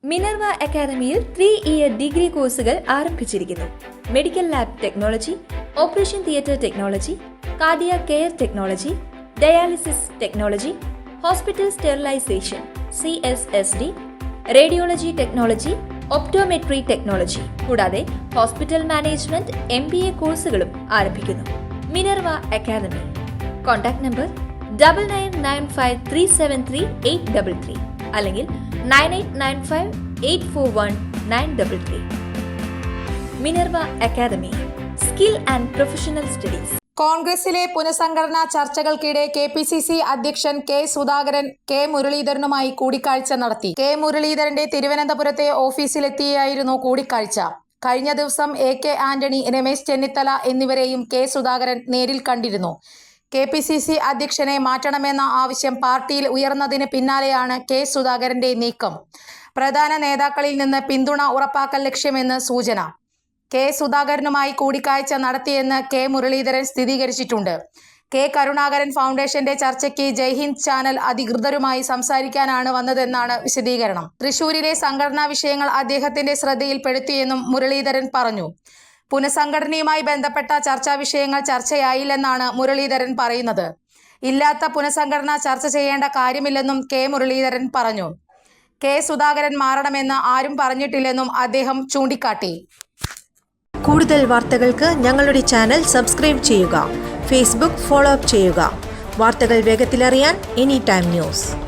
Minerva അക്കാദമിയിൽ 3-ഇയർ degree കോഴ്സുകൾ ആരംഭിച്ചിരിക്കുന്നു. Medical lab technology, operation theatre technology, cardiac care technology, dialysis technology, hospital sterilisation (CSSD), radiology technology, optometry technology കൂടാതെ hospital management MBA കോഴ്സുകളും ആരംഭിക്കുന്നു. Minerva academy. Contact number 9995373833 അല്ലെങ്കിൽ 9895841933. Minerva academy, skill and professional studies. കോൺഗ്രസിലെ പുനഃസംഘടനാ ചർച്ചകൾക്കിടെ KPCC അധ്യക്ഷൻ K. Sudhakaran K. മുരളീധരനുമായി കൂടിക്കാഴ്ച നടത്തി. K. മുരളീധരന്റെ തിരുവനന്തപുരത്തെ ഓഫീസിലെത്തിയായിരുന്നു കൂടിക്കാഴ്ച. കഴിഞ്ഞ ദിവസം AK ആന്റണി, രമേശ് ചെന്നിത്തല എന്നിവരെയും K. സുധാകരൻ നേരിൽ കണ്ടിരുന്നു. KPCC അധ്യക്ഷനെ മാറ്റണമെന്ന ആവശ്യം പാർട്ടിയിൽ ഉയർന്നതിന് പിന്നാലെയാണ് K. സുധാകരന്റെ നീക്കം. പ്രധാന നേതാക്കളിൽ നിന്ന് പിന്തുണ ഉറപ്പാക്കൽ ലക്ഷ്യമെന്ന് സൂചന. K. സുധാകരനുമായി കൂടിക്കാഴ്ച നടത്തിയെന്ന് K. മുരളീധരൻ സ്ഥിരീകരിച്ചിട്ടുണ്ട്. K. കരുണാകരൻ ഫൗണ്ടേഷന്റെ ചർച്ചയ്ക്ക് ജയ്ഹിന്ദ് ചാനൽ അധികൃതരുമായി സംസാരിക്കാനാണ് വന്നതെന്നാണ് വിശദീകരണം. തൃശൂരിലെ സംഘടനാ വിഷയങ്ങൾ അദ്ദേഹത്തിന്റെ ശ്രദ്ധയിൽപ്പെടുത്തിയെന്നും മുരളീധരൻ പറഞ്ഞു. പുനഃസംഘടനയുമായി ബന്ധപ്പെട്ട ചർച്ചാ വിഷയങ്ങൾ ചർച്ചയായില്ലെന്നാണ് മുരളീധരൻ പറയുന്നത്. ഇല്ലാത്ത പുനഃസംഘടന ചർച്ച ചെയ്യേണ്ട കാര്യമില്ലെന്നും K. മുരളീധരൻ പറഞ്ഞു. K. സുധാകരൻ മാറണമെന്ന് ആരും പറഞ്ഞിട്ടില്ലെന്നും അദ്ദേഹം ചൂണ്ടിക്കാട്ടി. കൂടുതൽ വാർത്തകൾക്ക് ഞങ്ങളുടെ ചാനൽ സബ്സ്ക്രൈബ് ചെയ്യുക. ഫേസ്ബുക്ക് ഫോളോ അപ്പ് ചെയ്യുക. വാർത്തകൾ വേഗത്തിലറിയാൻ Anytime News.